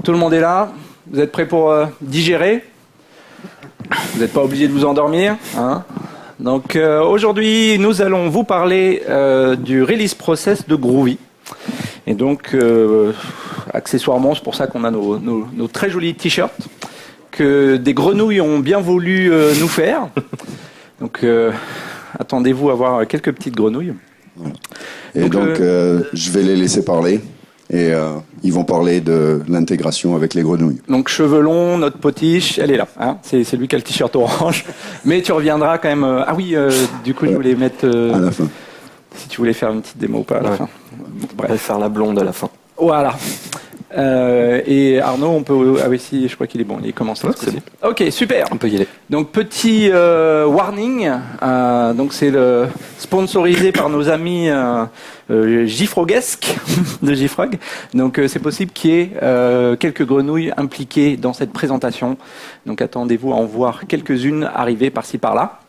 Tout le monde est là. Vous êtes prêts pour digérer? Vous n'êtes pas obligé de vous endormir, hein? Donc aujourd'hui, nous allons vous parler du release process de Groovy. Et donc, accessoirement, c'est pour ça qu'on a nos très jolis t-shirts que des grenouilles ont bien voulu nous faire. Donc, attendez-vous à voir quelques petites grenouilles. Et donc, je vais les laisser parler. Et ils vont parler de l'intégration avec les grenouilles. Donc cheveux longs, notre potiche, elle est là. Hein, c'est lui qui a le t-shirt orange. Mais tu reviendras quand même. Ah oui, du coup je voulais mettre. À la fin. Si tu voulais faire une petite démo ou pas à la fin. Bref. On va faire la blonde à la fin. Voilà. Et Arnaud, on peut. Ah oui, si, je crois qu'il est bon. Il est commencé. Ouais, c'est bon. Ok, super. On peut y aller. Donc petit warning. Donc c'est sponsorisé par nos amis Gifroguesque de Gifrog. Donc c'est possible qu'il y ait quelques grenouilles impliquées dans cette présentation. Donc attendez-vous à en voir quelques-unes arriver par-ci par-là.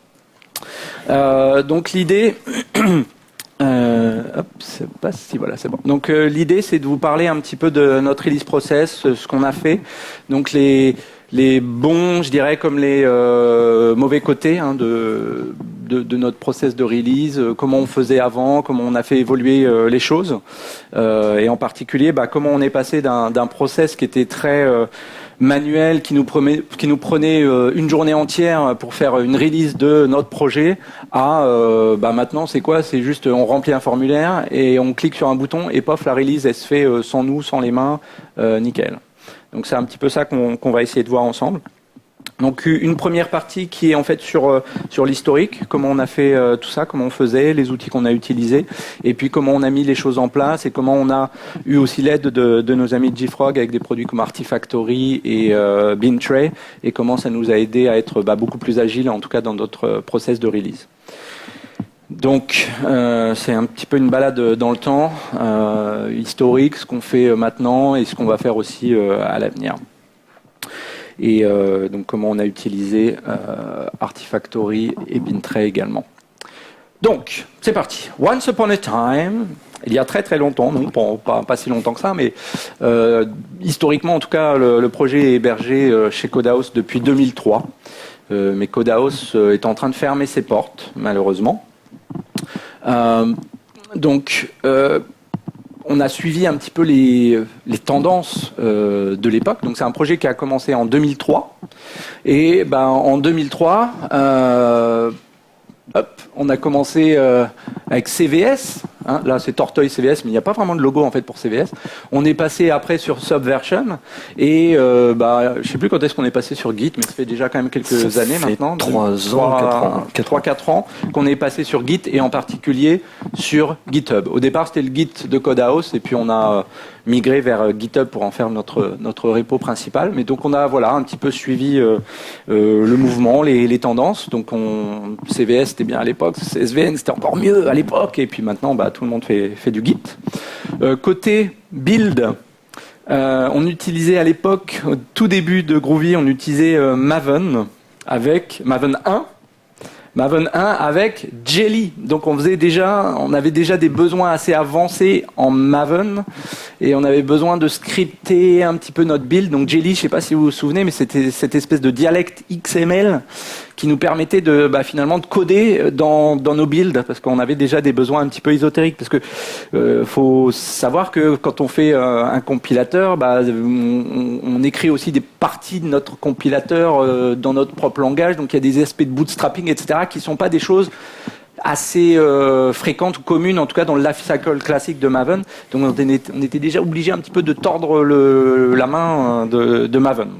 Donc l'idée. C'est pas si voilà, c'est bon. Donc l'idée c'est de vous parler un petit peu de notre release process, ce qu'on a fait. Donc les bons, je dirais, comme les mauvais côtés hein, de notre process de release, comment on faisait avant, comment on a fait évoluer les choses, et en particulier comment on est passé d'un process qui était très manuel, qui nous prenait une journée entière pour faire une release de notre projet, à maintenant c'est quoi? C'est juste on remplit un formulaire et on clique sur un bouton et pof, la release elle se fait sans nous, sans les mains, nickel. Donc c'est un petit peu ça qu'on va essayer de voir ensemble. Donc une première partie qui est en fait sur l'historique, comment on a fait tout ça, comment on faisait, les outils qu'on a utilisés, et puis comment on a mis les choses en place et comment on a eu aussi l'aide de nos amis de JFrog avec des produits comme Artifactory et Bintray, et comment ça nous a aidé à être beaucoup plus agile, en tout cas dans notre process de release. Donc c'est un petit peu une balade dans le temps, historique, ce qu'on fait maintenant et ce qu'on va faire aussi à l'avenir. Et donc comment on a utilisé Artifactory et Bintray également. Donc, c'est parti. Once upon a time, il y a très très longtemps, non pas si longtemps que ça, mais historiquement en tout cas, le projet est hébergé chez Codehouse depuis 2003. Mais Codehouse est en train de fermer ses portes, malheureusement. Donc, on a suivi un petit peu les tendances de l'époque. Donc c'est un projet qui a commencé en 2003. Et en 2003, on a commencé avec CVS. Hein, là, c'est Tortoise CVS, mais il n'y a pas vraiment de logo en fait pour CVS. On est passé après sur Subversion et je sais plus quand est-ce qu'on est passé sur Git, mais ça fait déjà quand même quelques années maintenant. 3-4 ans qu'on est passé sur Git et en particulier sur GitHub. Au départ, c'était le Git de Codehouse et puis on a migré vers GitHub pour en faire notre repo principal. Mais donc on a un petit peu suivi le mouvement, les tendances. Donc CVS c'était bien à l'époque, SVN c'était encore mieux à l'époque et puis maintenant tout le monde fait du Git. Côté build, on utilisait à l'époque, au tout début de Groovy, on utilisait Maven avec Maven 1. Maven 1 avec Jelly. Donc on avait déjà des besoins assez avancés en Maven et on avait besoin de scripter un petit peu notre build. Donc Jelly, je ne sais pas si vous vous souvenez, mais c'était cette espèce de dialecte XML qui nous permettait de finalement de coder dans nos builds parce qu'on avait déjà des besoins un petit peu ésotériques. Parce que faut savoir que quand on fait un compilateur, on écrit aussi des parties de notre compilateur dans notre propre langage. Donc il y a des aspects de bootstrapping, etc. qui sont pas des choses assez fréquentes ou communes, en tout cas dans le lifecycle classique de Maven. Donc on était déjà obligé un petit peu de tordre la main de Maven.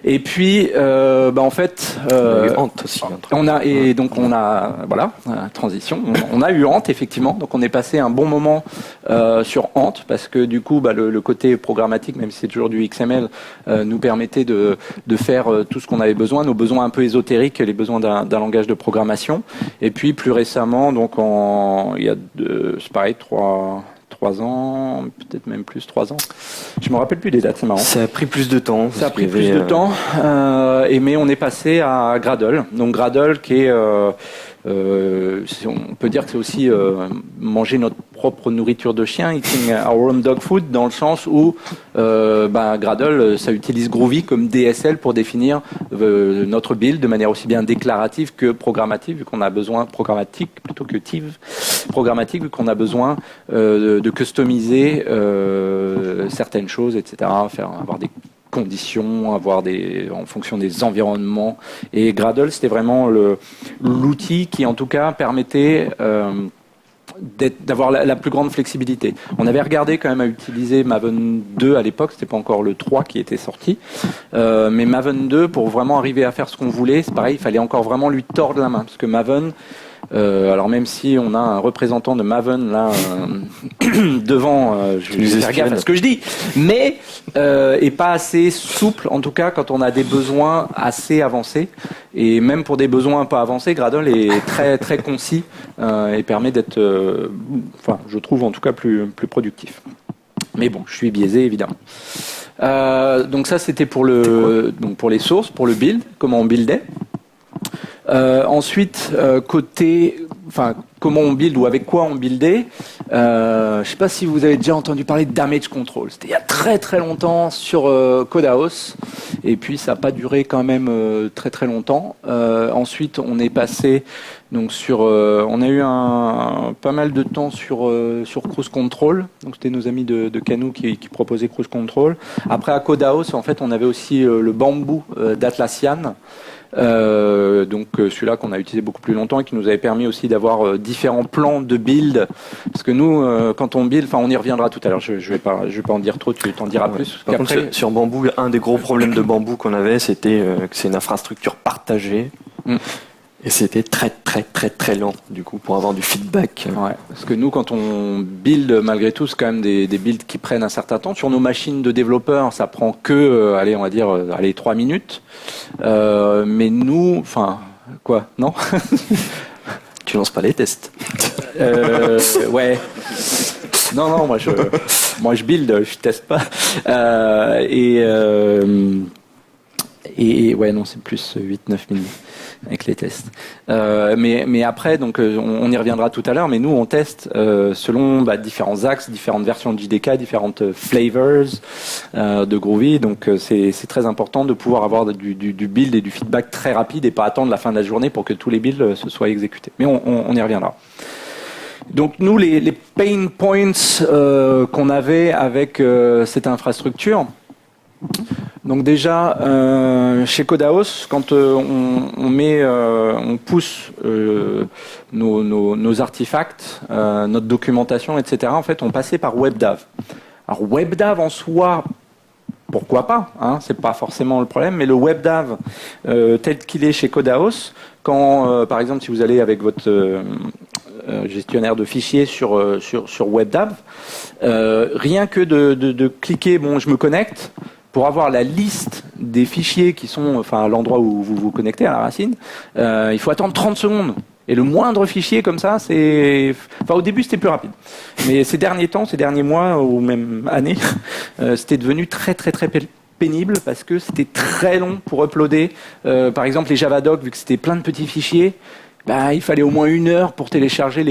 Et puis, en fait, on a eu Ant aussi. Transition. On a eu Ant effectivement. Donc on est passé un bon moment sur Ant parce que du coup, le côté programmatique, même si c'est toujours du XML, nous permettait de faire tout ce qu'on avait besoin, nos besoins un peu ésotériques, les besoins d'un langage de programmation. Et puis plus récemment, donc il y a c'est pareil, 3 ans, peut-être même plus 3 ans. Je me rappelle plus des dates, c'est marrant. Ça a pris plus de temps. Ça a pris plus de temps, mais on est passé à Gradle. Donc Gradle qui est on peut dire que c'est aussi manger notre propre nourriture de chien, eating our own dog food, dans le sens où Gradle, ça utilise Groovy comme DSL pour définir notre build de manière aussi bien déclarative que programmatique, vu qu'on a besoin programmatique plutôt que programmatique, vu qu'on a besoin de customiser certaines choses, etc. Avoir des conditions, en fonction des environnements. Et Gradle, c'était vraiment l'outil qui, en tout cas, permettait d'avoir la plus grande flexibilité. On avait regardé quand même à utiliser Maven 2 à l'époque, c'était pas encore le 3 qui était sorti, mais Maven 2, pour vraiment arriver à faire ce qu'on voulait, c'est pareil, il fallait encore vraiment lui tordre la main, parce que Maven, alors même si on a un représentant de Maven là devant, je vais faire gaffe à ce que je dis, mais est pas assez souple, en tout cas quand on a des besoins assez avancés, et même pour des besoins pas avancés, Gradle est très très concis et permet d'être, je trouve en tout cas plus productif. Mais bon, je suis biaisé évidemment. Donc ça c'était pour les sources, pour le build, comment on buildait. Ensuite, comment on build ou avec quoi on buildait. Je ne sais pas si vous avez déjà entendu parler de damage control. C'était il y a très très longtemps sur Codehouse, et puis ça n'a pas duré quand même très très longtemps. Ensuite, on est passé donc on a eu pas mal de temps sur Cruise Control. Donc c'était nos amis de Canoe qui proposaient Cruise Control. Après à Codehouse, en fait, on avait aussi le Bamboo d'Atlassian. Donc celui-là qu'on a utilisé beaucoup plus longtemps et qui nous avait permis aussi d'avoir différents plans de build, parce que nous quand on build, on y reviendra tout à l'heure, je vais pas en dire trop, tu t'en diras plus. Par contre, sur Bamboo, un des gros problèmes de Bamboo qu'on avait, c'était que c'est une infrastructure partagée. Et c'était très très très très lent du coup pour avoir du feedback. Ouais, parce que nous quand on build, malgré tout, c'est quand même des builds qui prennent un certain temps. Sur nos machines de développeurs, ça prend que, on va dire 3 minutes. Mais nous, quoi, non? Tu lances pas les tests? Ouais. Non, moi je build, je teste pas. Et ouais, non, c'est plus 8-9 minutes avec les tests. Mais après, donc, on y reviendra tout à l'heure, mais nous, on teste selon différents axes, différentes versions de JDK, différentes flavors de Groovy. Donc, c'est très important de pouvoir avoir du build et du feedback très rapide et pas attendre la fin de la journée pour que tous les builds se soient exécutés. Mais on y reviendra. Donc nous, les pain points qu'on avait avec cette infrastructure. Donc déjà, chez Codehouse, quand on pousse nos artefacts, notre documentation, etc., en fait, on passait par WebDAV. Alors WebDAV en soi, pourquoi pas, hein, c'est pas forcément le problème, mais le WebDAV tel qu'il est chez Codehouse, quand, par exemple, si vous allez avec votre gestionnaire de fichiers sur WebDAV, rien que de cliquer, je me connecte, pour avoir la liste des fichiers qui sont, à l'endroit où vous vous connectez à la racine, il faut attendre 30 secondes. Et le moindre fichier comme ça, au début c'était plus rapide. Mais ces derniers temps, ces derniers mois ou même années, c'était devenu très très très pénible parce que c'était très long pour uploader. Par exemple, les Javadoc, vu que c'était plein de petits fichiers, il fallait au moins 1 heure pour télécharger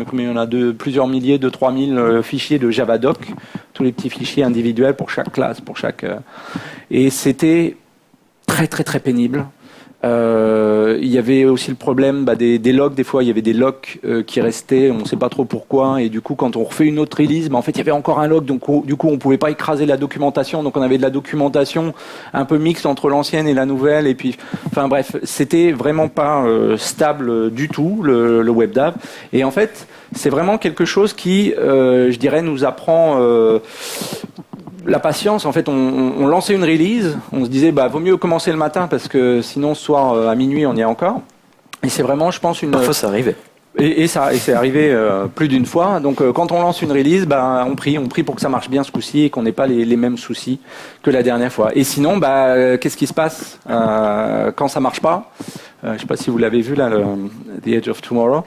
combien il y en a, plusieurs milliers, 2-3 000 fichiers de Javadoc, tous les petits fichiers individuels pour chaque classe, et c'était très très très pénible. Il y avait aussi le problème des logs. Des fois, il y avait des logs qui restaient, on ne sait pas trop pourquoi. Et du coup, quand on refait une autre release, en fait, il y avait encore un log. Donc, du coup, on ne pouvait pas écraser la documentation. Donc, on avait de la documentation un peu mixte entre l'ancienne et la nouvelle. Et puis, bref, c'était vraiment pas stable du tout, le WebDAV. Et en fait, c'est vraiment quelque chose qui, je dirais, nous apprend la patience. En fait, on lançait une release, on se disait vaut mieux commencer le matin parce que sinon ce soir à minuit on y est encore. Et c'est vraiment, je pense, parfois ça arrivait. Et c'est arrivé plus d'une fois. Donc quand on lance une release, on prie pour que ça marche bien ce coup-ci et qu'on n'ait pas les mêmes soucis que la dernière fois. Et sinon, qu'est-ce qui se passe quand ça marche pas? Je ne sais pas si vous l'avez vu là, The Edge of Tomorrow.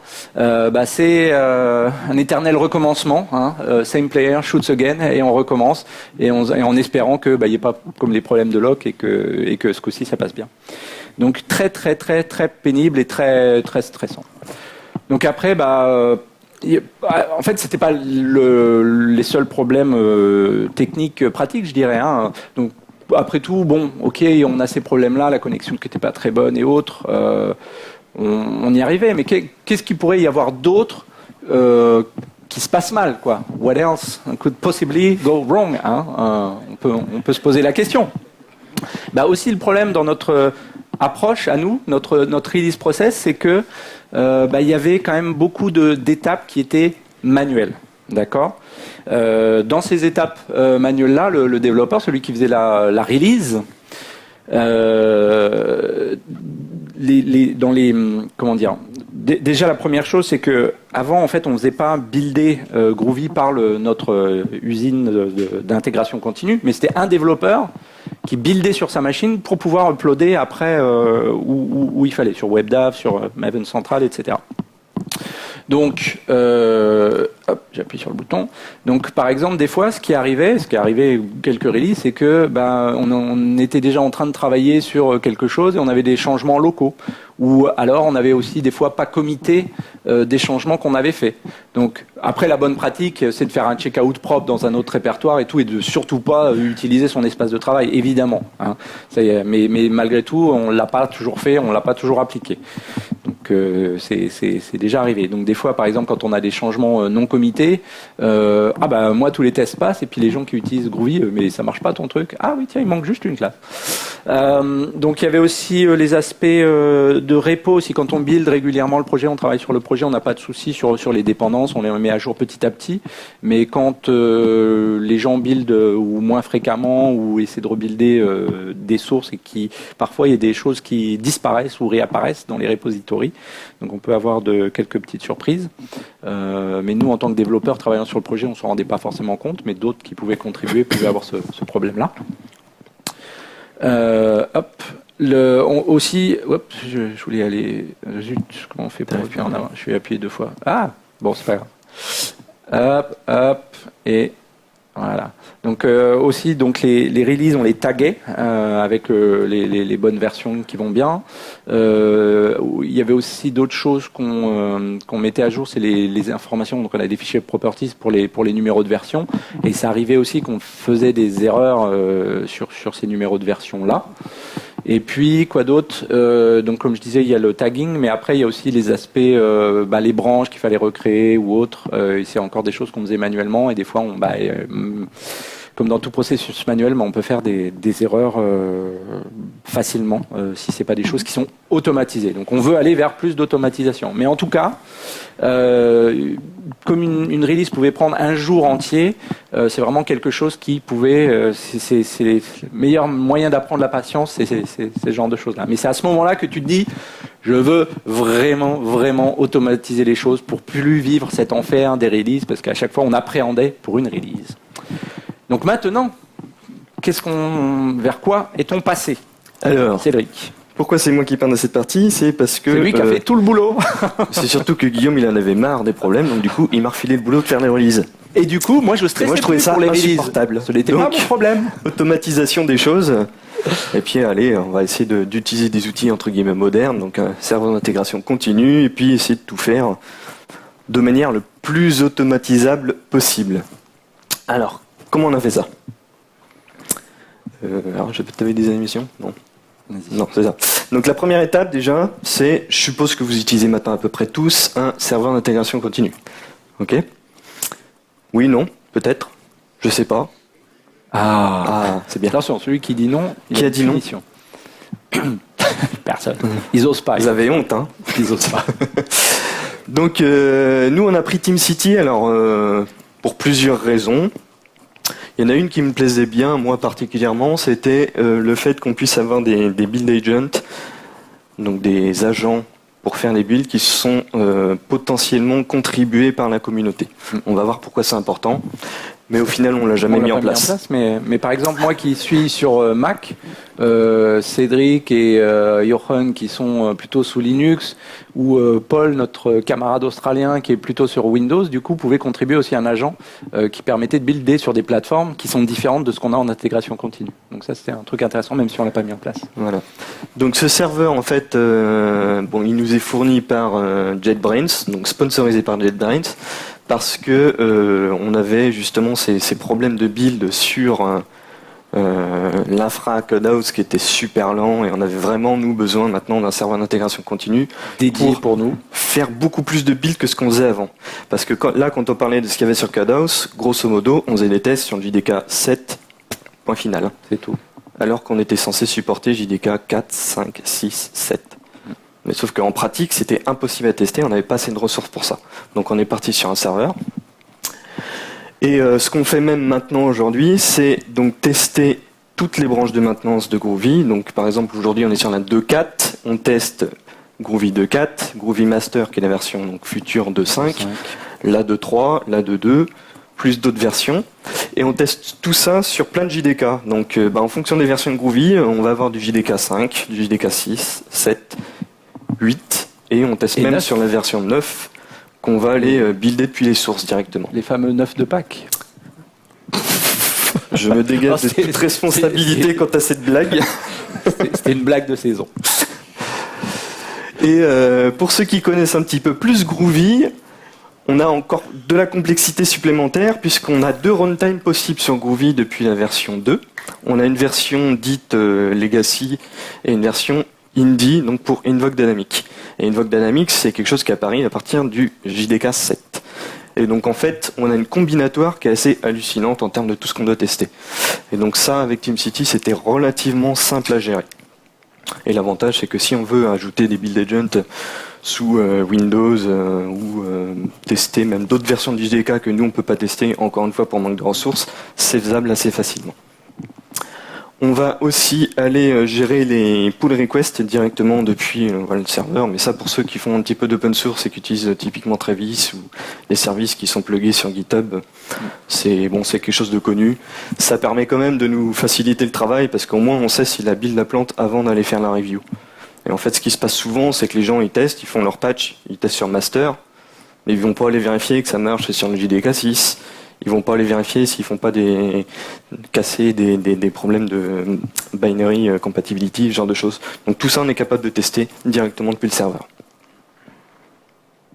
C'est un éternel recommencement. Same player shoots again et on recommence et en espérant que il n'y ait pas comme les problèmes de lock et que ce coup-ci ça passe bien. Donc très très très très pénible et très très stressant. Donc après, en fait, c'était pas les seuls problèmes techniques, pratiques, je dirais. Hein. Donc après tout, bon, ok, on a ces problèmes-là, la connexion qui n'était pas très bonne et autres. On y arrivait, mais qu'est-ce qu'il pourrait y avoir d'autre qui se passe mal, quoi? What else could possibly go wrong, hein? On peut se poser la question. Aussi le problème dans notre approche à nous, notre release process, c'est que il y avait quand même beaucoup d'étapes qui étaient manuelles, d'accord? Dans ces étapes manuelles-là, le développeur, celui qui faisait la release, comment dire, déjà la première chose, c'est que avant, en fait, on faisait pas builder Groovy par notre usine d'intégration continue, mais c'était un développeur qui buildait sur sa machine pour pouvoir uploader après où il fallait, sur WebDAV, sur Maven Central, etc. Donc, j'appuie sur le bouton. Donc, par exemple, des fois, ce qui arrivait quelques releases, c'est que on était déjà en train de travailler sur quelque chose et on avait des changements locaux. Ou alors, on avait aussi des fois pas commité des changements qu'on avait faits. Donc, après, la bonne pratique, c'est de faire un check-out propre dans un autre répertoire et tout, et de surtout pas utiliser son espace de travail, évidemment. Hein. Ça y est, mais malgré tout, on l'a pas toujours fait, on l'a pas toujours appliqué. Donc, c'est déjà arrivé. Donc, des fois, par exemple, quand on a des changements non commités, moi, tous les tests passent, et puis les gens qui utilisent Groovy, mais ça marche pas ton truc. Ah oui, tiens, il manque juste une classe. Donc, il y avait aussi les aspects de repo aussi. Quand on build régulièrement le projet, on travaille sur le projet, on n'a pas de souci sur les dépendances, on les met à jour petit à petit. Mais quand les gens build ou moins fréquemment ou essaient de rebuilder des sources et parfois il y a des choses qui disparaissent ou réapparaissent dans les repositories, donc on peut avoir quelques petites surprises. Mais nous, en tant que développeurs travaillant sur le projet, on ne s'en rendait pas forcément compte, mais d'autres qui pouvaient contribuer pouvaient avoir ce problème-là. Aussi, je voulais aller. Zut, comment on fait pour appuyer en avant? Je suis appuyé 2 fois. Ah, bon, c'est pas grave. Et voilà. Donc aussi, donc les releases, on les taguait avec les bonnes versions qui vont bien. Il y avait aussi d'autres choses qu'on mettait à jour, c'est les informations. Donc on a des fichiers properties pour les numéros de version, et ça arrivait aussi qu'on faisait des erreurs sur ces numéros de version là. Et puis, quoi d'autre? Donc, comme je disais, il y a le tagging, mais après, il y a aussi les aspects, les branches qu'il fallait recréer ou autres. C'est encore des choses qu'on faisait manuellement, et des fois, comme dans tout processus manuel, on peut faire des erreurs facilement si c'est pas des choses qui sont automatisées. Donc, on veut aller vers plus d'automatisation. Mais en tout cas, comme une release pouvait prendre un jour entier, c'est vraiment quelque chose qui pouvait... c'est les meilleurs moyens d'apprendre la patience, c'est ce genre de choses-là. Mais c'est à ce moment-là que tu te dis, je veux vraiment, vraiment automatiser les choses pour plus vivre cet enfer des releases, parce qu'à chaque fois, on appréhendait pour une release. Donc maintenant, vers quoi est-on passé? Alors, Cédric. Pourquoi c'est moi qui parle de cette partie? C'est parce que... C'est lui qui a fait tout le boulot. C'est surtout que Guillaume, il en avait marre des problèmes, donc du coup, il m'a refilé le boulot de faire les releases. Et du coup, moi, je stressais je trouvais ça pour les insupportable. Ce n'était pas mon problème. Automatisation des choses. Et puis, allez, on va essayer d'utiliser des outils, entre guillemets, modernes, donc un serveur d'intégration continue, et puis essayer de tout faire de manière le plus automatisable possible. Alors, comment on a fait ça? Alors, je peux t'avoir des animations? Non. Non, c'est ça. Donc la première étape déjà, c'est, je suppose que vous utilisez maintenant à peu près tous un serveur d'intégration continue. Ok? Oui, non, peut-être, je sais pas. Ah, c'est bien. Attention, celui qui dit non, qui a dit non? Personne. Ils osent pas. Vous avez honte, hein? Ils osent pas. Donc nous, on a pris TeamCity, alors pour plusieurs raisons. Il y en a une qui me plaisait bien, moi particulièrement, c'était le fait qu'on puisse avoir des build agents, donc des agents pour faire les builds qui sont potentiellement contribués par la communauté. On va voir pourquoi c'est important. Mais au final, on l'a jamais mis en place. Mais par exemple, moi qui suis sur Mac, Cédric et Jochen qui sont plutôt sous Linux, ou Paul, notre camarade australien qui est plutôt sur Windows, du coup, pouvait contribuer aussi à un agent qui permettait de builder sur des plateformes qui sont différentes de ce qu'on a en intégration continue. Donc ça, c'était un truc intéressant, même si on l'a pas mis en place. Voilà. Donc ce serveur, en fait, il nous est fourni par JetBrains, donc sponsorisé par JetBrains, parce que on avait justement ces problèmes de build sur l'infra Codehouse qui était super lent, et on avait vraiment nous besoin maintenant d'un serveur d'intégration continue dédié pour nous faire beaucoup plus de build que ce qu'on faisait avant. Parce que quand on parlait de ce qu'il y avait sur Codehouse, grosso modo, on faisait des tests sur le JDK 7, point final. C'est tout. Alors qu'on était censé supporter JDK 4, 5, 6, 7. Mais sauf qu'en pratique, c'était impossible à tester, on n'avait pas assez de ressources pour ça. Donc on est parti sur un serveur. Et ce qu'on fait même maintenant aujourd'hui, c'est donc tester toutes les branches de maintenance de Groovy. Donc par exemple, aujourd'hui, on est sur la 2.4, on teste Groovy 2.4, Groovy Master qui est la version donc, future 2.5, la 2.3, la 2.2, plus d'autres versions. Et on teste tout ça sur plein de JDK. Donc en fonction des versions de Groovy, on va avoir du JDK 5, du JDK 6, 7, 8, et on teste même 9. Sur la version 9 qu'on va aller builder depuis les sources directement. Les fameux 9 de Pâques. Je me dégage de toute responsabilité quant à cette blague. C'était une blague de saison. Et pour ceux qui connaissent un petit peu plus Groovy, on a encore de la complexité supplémentaire puisqu'on a 2 runtime possibles sur Groovy depuis la version 2. On a une version dite Legacy et une version Indie, donc pour Invoke Dynamics. Et Invoke Dynamics, c'est quelque chose qui apparaît à partir du JDK 7. Et donc en fait, on a une combinatoire qui est assez hallucinante en termes de tout ce qu'on doit tester. Et donc ça, avec TeamCity, c'était relativement simple à gérer. Et l'avantage, c'est que si on veut ajouter des build agents sous Windows ou tester même d'autres versions du JDK que nous, on ne peut pas tester, encore une fois, pour manque de ressources, c'est faisable assez facilement. On va aussi aller gérer les pull requests directement depuis le serveur, mais ça pour ceux qui font un petit peu d'open source et qui utilisent typiquement Travis ou les services qui sont pluggés sur GitHub, c'est quelque chose de connu. Ça permet quand même de nous faciliter le travail parce qu'au moins on sait si la build la plante avant d'aller faire la review. Et en fait ce qui se passe souvent c'est que les gens ils testent, ils font leur patch, ils testent sur master, mais ils vont pas aller vérifier que ça marche sur le JDK 6. Ils vont pas aller vérifier s'ils font pas casser des problèmes de binary compatibility, ce genre de choses. Donc tout ça, on est capable de tester directement depuis le serveur.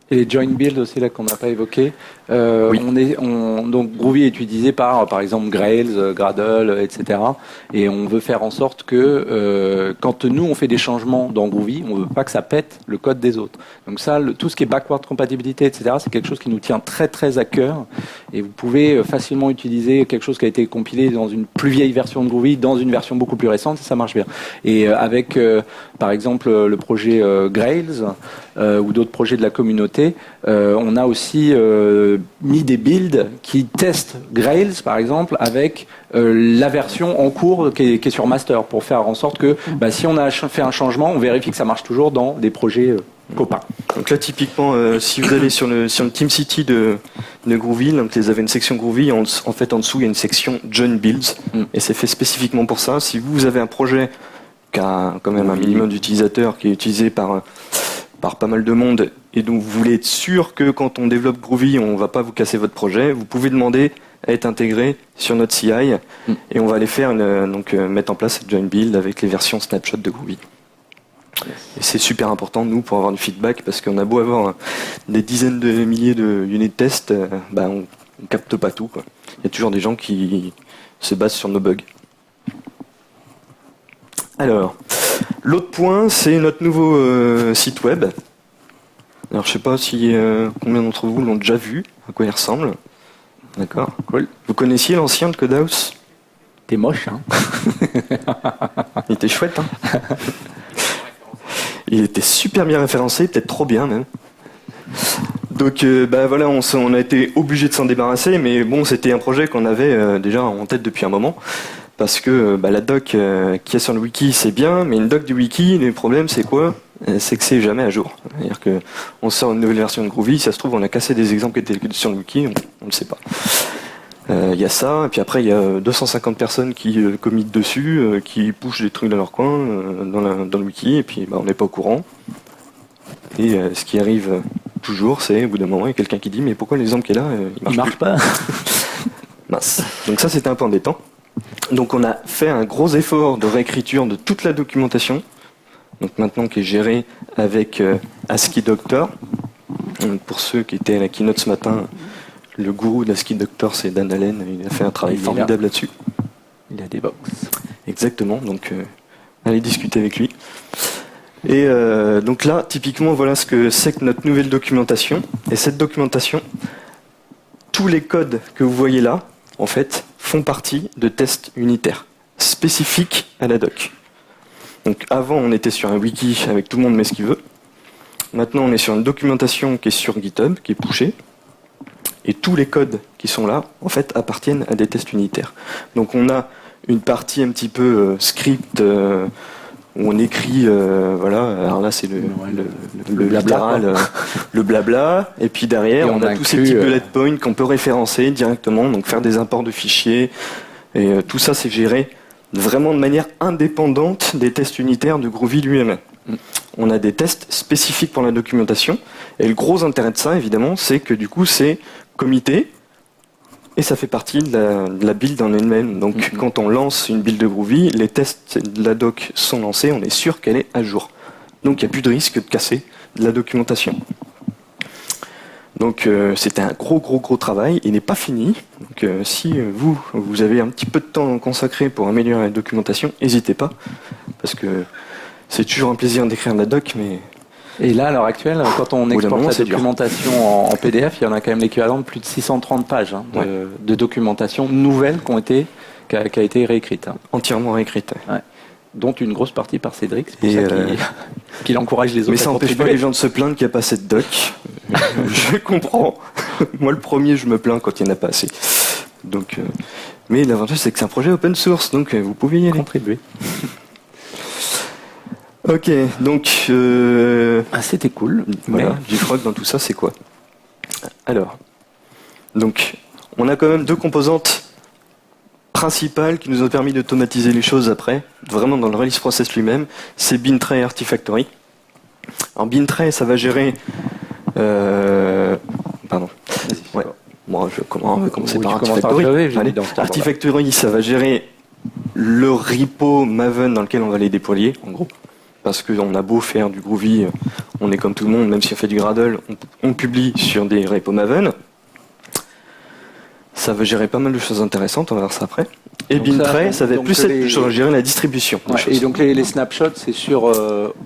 Et les join build aussi là qu'on n'a pas évoqué. Oui. Donc Groovy est utilisé par exemple Grails, Gradle, etc. Et on veut faire en sorte que quand nous on fait des changements dans Groovy, on veut pas que ça pète le code des autres. Donc ça, tout ce qui est backward compatibilité, etc. C'est quelque chose qui nous tient très très à cœur. Et vous pouvez facilement utiliser quelque chose qui a été compilé dans une plus vieille version de Groovy, dans une version beaucoup plus récente, et ça marche bien. Et avec par exemple le projet Grails ou d'autres projets de la communauté, on a aussi mis des builds qui testent Grails, par exemple, avec la version en cours qui est sur master, pour faire en sorte que si on a fait un changement, on vérifie que ça marche toujours dans des projets copains. Donc là, typiquement, si vous allez sur le TeamCity de Groovy, donc vous avez une section Groovy, en fait en dessous il y a une section Join Builds, et c'est fait spécifiquement pour ça. Si vous avez un projet qui a quand même un minimum d'utilisateurs, qui est utilisé par pas mal de monde, et donc vous voulez être sûr que quand on développe Groovy, on ne va pas vous casser votre projet, vous pouvez demander à être intégré sur notre CI, et on va aller faire mettre en place cette join build avec les versions snapshot de Groovy. Et c'est super important, nous, pour avoir du feedback, parce qu'on a beau avoir des dizaines de milliers de unit tests, on capte pas tout, quoi. Il y a toujours des gens qui se basent sur nos bugs. Alors, l'autre point, c'est notre nouveau site web. Alors, je sais pas si combien d'entre vous l'ont déjà vu, à quoi il ressemble. D'accord. Cool. Vous connaissiez l'ancien de Codehouse ? T'es moche, hein. Il était chouette, hein. Il était super bien référencé, peut-être trop bien même. Donc voilà, on a été obligé de s'en débarrasser, mais bon, c'était un projet qu'on avait déjà en tête depuis un moment. Parce que la doc qu'il y a sur le wiki, c'est bien, mais une doc du wiki, le problème, c'est quoi ? C'est que c'est jamais à jour. C'est-à-dire qu'on sort une nouvelle version de Groovy, ça se trouve, on a cassé des exemples qui étaient sur le wiki, on ne le sait pas. Il y a ça, et puis après il y a 250 personnes qui commitent dessus, qui pushent des trucs dans leur coin, dans le wiki, et puis on n'est pas au courant. Et ce qui arrive toujours, c'est au bout d'un moment, il y a quelqu'un qui dit mais pourquoi l'exemple qui est là, il marche pas. Mince. Donc ça c'était un peu embêtant. Donc on a fait un gros effort de réécriture de toute la documentation, donc maintenant qui est gérée avec ASCII Doctor. Donc, pour ceux qui étaient à la keynote ce matin, le gourou d'ASCII Doctor c'est Dan Allen, il a fait un travail formidable là-dessus. Il a des box. Exactement, donc allez discuter avec lui. Et donc là, typiquement, voilà ce que c'est que notre nouvelle documentation. Et cette documentation, tous les codes que vous voyez là, en fait, font partie de tests unitaires, spécifiques à la doc. Donc avant, on était sur un wiki avec tout le monde met ce qu'il veut. Maintenant, on est sur une documentation qui est sur GitHub, qui est pushée. Et tous les codes qui sont là, en fait, appartiennent à des tests unitaires. Donc on a une partie un petit peu script où on écrit, voilà, alors là c'est le blabla, le blabla, et puis derrière on a tous ces petits bullet points qu'on peut référencer directement, donc faire des imports de fichiers, et tout ça c'est géré vraiment de manière indépendante des tests unitaires de Groovy lui-même. On a des tests spécifiques pour la documentation, et le gros intérêt de ça évidemment c'est que du coup c'est commité, et ça fait partie de la build en elle-même. Donc quand on lance une build de Groovy, les tests de la doc sont lancés, on est sûr qu'elle est à jour. Donc il n'y a plus de risque de casser de la documentation. Donc c'était un gros travail, il n'est pas fini. Donc si vous avez un petit peu de temps consacré pour améliorer la documentation, n'hésitez pas, parce que c'est toujours un plaisir d'écrire de la doc, mais... Et là, à l'heure actuelle, quand on exporte la documentation en PDF, il y en a quand même l'équivalent de plus de 630 pages de documentation nouvelle qui a été réécrite. Entièrement réécrite. Ouais. Dont une grosse partie par Cédric, c'est pour ça qu'il encourage les autres. Mais ça n'empêche pas les gens de se plaindre qu'il n'y a pas assez de doc. Je comprends. Moi, le premier, je me plains quand il n'y en a pas assez. Donc, mais l'avantage, c'est que c'est un projet open source, donc vous pouvez y aller. Contribuer. Ok, donc... c'était cool. Voilà, JFrog dans tout ça, c'est quoi? Alors, donc, on a quand même deux composantes principales qui nous ont permis d'automatiser les choses après, vraiment dans le release process lui-même, c'est Bintray et Artifactory. Alors Bintray, ça va gérer... Pardon. Ouais. Moi, on va commencer par Artifactory. Artifactory, ça va gérer le repo Maven dans lequel on va les déployer, en gros. Parce qu'on a beau faire du Groovy, on est comme tout le monde, même si on fait du Gradle, on publie sur des repos Maven. Ça va gérer pas mal de choses intéressantes, on va voir ça après. Et Bintray, ça va être plus gérer la distribution. Ouais, et donc les snapshots, c'est sur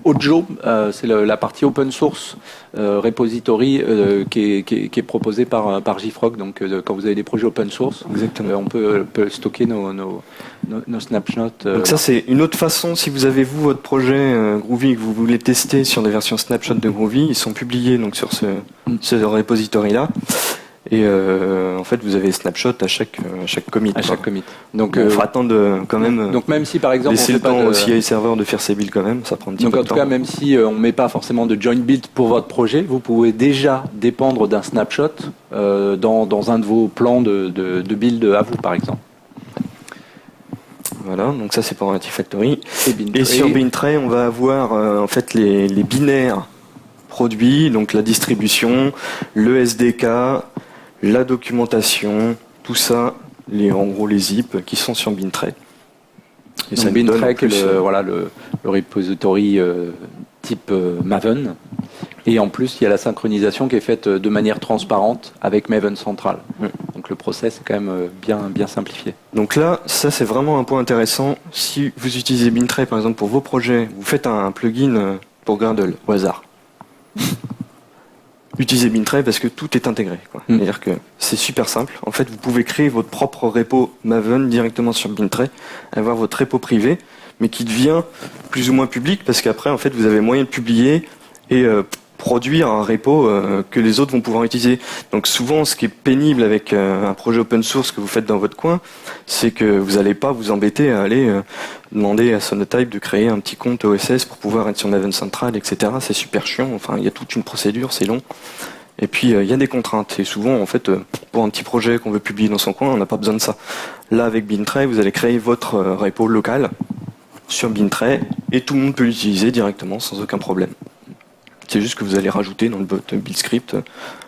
Ojo, c'est la partie open source repository qui est proposée par JFrog. Donc quand vous avez des projets open source, on peut stocker nos snapshots. Donc ça c'est une autre façon, si vous avez votre projet Groovy que vous voulez tester sur des versions snapshot de Groovy, ils sont publiés donc sur ce repository là. Et en fait, vous avez snapshot à chaque commit. À chaque commit. Donc, il faut attendre quand même. Donc même si par exemple, laisser le temps aussi à les serveurs de faire ses builds quand même, ça prend un petit peu de temps. Donc en tout cas, même si on met pas forcément de join build pour votre projet, vous pouvez déjà dépendre d'un snapshot dans un de vos plans de build à vous, par exemple. Voilà, donc ça c'est pour Artifactory. Et sur Bintray, on va avoir en fait les binaires produits, donc la distribution, le SDK, la documentation, tout ça, en gros les zip qui sont sur Bintray. Et donc Bintray, le repository type Maven. Et en plus, il y a la synchronisation qui est faite de manière transparente avec Maven Central. Donc le process est quand même bien simplifié. Donc là, ça c'est vraiment un point intéressant. Si vous utilisez Bintray par exemple pour vos projets, vous faites un plugin pour Gradle au hasard. Utilisez Bintray parce que tout est intégré. C'est-à-dire que c'est super simple. En fait, vous pouvez créer votre propre repo Maven directement sur Bintray, avoir votre repo privé, mais qui devient plus ou moins public parce qu'après, en fait, vous avez moyen de publier et produire un repo que les autres vont pouvoir utiliser. Donc souvent, ce qui est pénible avec un projet open source que vous faites dans votre coin, c'est que vous n'allez pas vous embêter à aller demander à Sonotype de créer un petit compte OSS pour pouvoir être sur Maven Central, etc. C'est super chiant. Enfin, il y a toute une procédure, c'est long. Et puis il y a des contraintes. Et souvent, en fait, pour un petit projet qu'on veut publier dans son coin, on n'a pas besoin de ça. Là, avec Bintray, vous allez créer votre repo local sur Bintray et tout le monde peut l'utiliser directement sans aucun problème. C'est juste que vous allez rajouter dans votre build script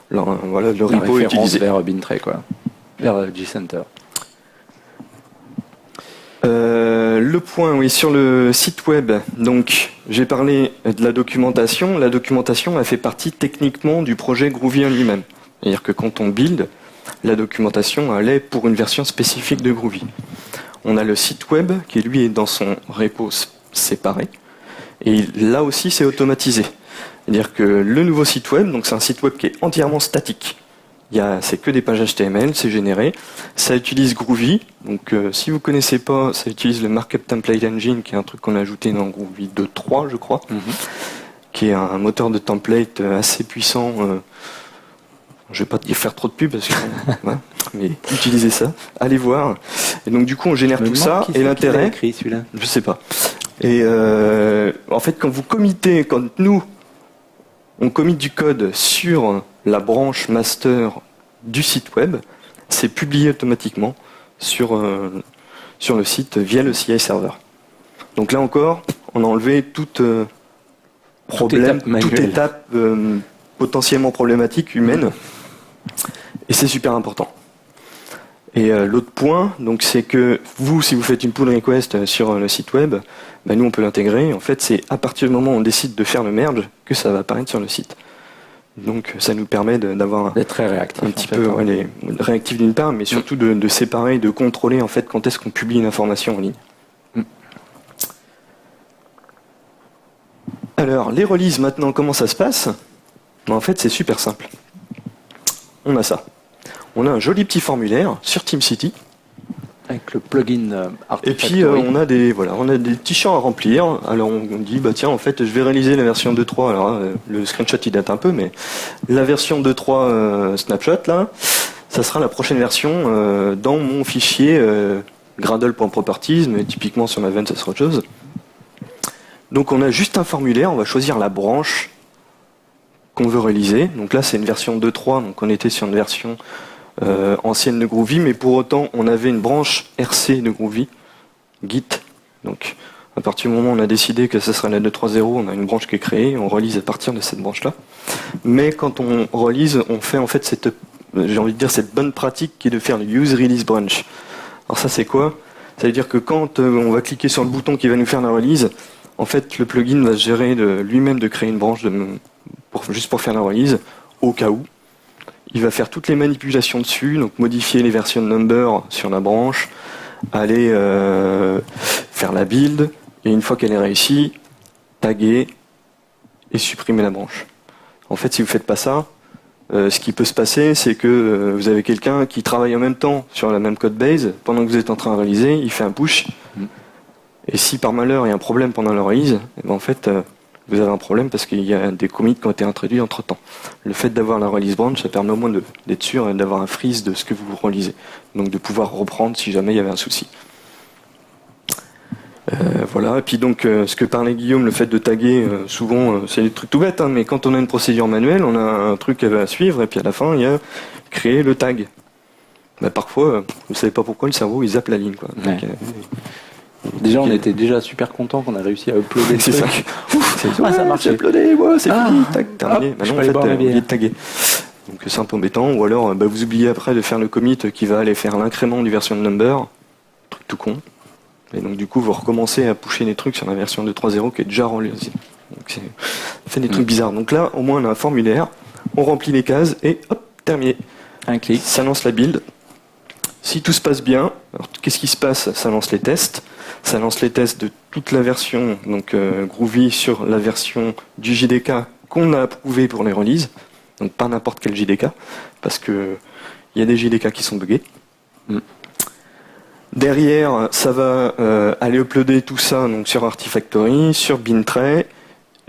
le repo utilisé vers Bintray, quoi, vers gcenter. Le point, oui, sur le site web. Donc, j'ai parlé de la documentation. La documentation, elle fait partie techniquement du projet Groovy en lui-même. C'est-à-dire que quand on build, la documentation, elle est pour une version spécifique de Groovy. On a le site web qui, lui, est dans son repo séparé. Et là aussi, c'est automatisé. C'est-à-dire que le nouveau site web, donc c'est un site web qui est entièrement statique. C'est que des pages HTML, c'est généré. Ça utilise Groovy. Donc, si vous connaissez pas, ça utilise le Markup Template Engine, qui est un truc qu'on a ajouté dans Groovy 2.3, je crois, qui est un moteur de template assez puissant. Je vais pas te faire trop de pub parce que, ouais, mais utilisez ça. Allez voir. Et donc, du coup, on génère tout ça. Et l'intérêt, écrit celui-là, je sais pas. Et en fait, quand nous on commit du code sur la branche master du site web, c'est publié automatiquement sur le site via le CI server. Donc là encore, on a enlevé toute étape potentiellement problématique humaine, et c'est super important. Et l'autre point, donc, c'est que vous, si vous faites une pull request sur le site web, nous on peut l'intégrer. En fait, c'est à partir du moment où on décide de faire le merge que ça va apparaître sur le site. Donc ça nous permet d'être très réactif, un petit peu réactif d'une part, mais surtout de séparer, de contrôler en fait quand est-ce qu'on publie une information en ligne. Alors les releases maintenant, comment ça se passe? En fait, c'est super simple. On a ça. On a un joli petit formulaire sur TeamCity. Avec le plugin Artifact. Et puis on a des petits champs à remplir. Alors on dit tiens, en fait je vais réaliser la version 2.3. Alors le screenshot il date un peu, mais la version 2.3 snapshot là, ça sera la prochaine version dans mon fichier gradle.properties, mais typiquement sur Maven ça sera autre chose. Donc on a juste un formulaire, on va choisir la branche qu'on veut réaliser. Donc là c'est une version 2.3, donc on était sur une version ancienne de Groovy, mais pour autant on avait une branche RC de Groovy, Git. Donc à partir du moment où on a décidé que ce serait la 2.3.0, on a une branche qui est créée, on relise à partir de cette branche-là. Mais quand on relise, on fait en fait cette bonne pratique qui est de faire le use release branch. Alors ça c'est quoi? Ça veut dire que quand on va cliquer sur le bouton qui va nous faire la release, en fait le plugin va se gérer lui-même de créer une branche juste pour faire la release, au cas où. Il va faire toutes les manipulations dessus, donc modifier les versions de number sur la branche, aller faire la build, et une fois qu'elle est réussie, taguer et supprimer la branche. En fait, si vous ne faites pas ça, ce qui peut se passer, c'est que vous avez quelqu'un qui travaille en même temps sur la même code base, pendant que vous êtes en train de réaliser, il fait un push, et si par malheur il y a un problème pendant la release, en fait, vous avez un problème parce qu'il y a des commits qui ont été introduits entre temps. Le fait d'avoir la release branch, ça permet au moins d'être sûr et d'avoir un freeze de ce que vous relisez. Donc de pouvoir reprendre si jamais il y avait un souci. Voilà, et puis donc ce que parlait Guillaume, le fait de taguer, souvent c'est des trucs tout bêtes, mais quand on a une procédure manuelle, on a un truc à suivre, et puis à la fin, il y a créer le tag. Parfois, vous ne savez pas pourquoi le cerveau il zappe la ligne, quoi. Donc, déjà, on était déjà super contents qu'on a réussi à uploader c'est ça. Ça marche. Uploadé, c'est fini, tac, terminé. Maintenant, en fait, oublié de taguer. Donc c'est un peu embêtant. Ou alors, vous oubliez après de faire le commit qui va aller faire l'incrément du version de number. Truc tout con. Et donc du coup, vous recommencez à pusher des trucs sur la version 2.3.0 qui est déjà relisée. Donc ça fait des trucs bizarres. Donc là, au moins, on a un formulaire. On remplit les cases et hop, terminé. Un clic. Ça lance la build. Si tout se passe bien, alors qu'est-ce qui se passe? Ça lance les tests. Ça lance les tests de toute la version, donc Groovy sur la version du JDK qu'on a approuvé pour les releases. Donc pas n'importe quel JDK, parce que il y a des JDK qui sont buggés. Derrière, ça va aller uploader tout ça donc sur Artifactory, sur Bintray,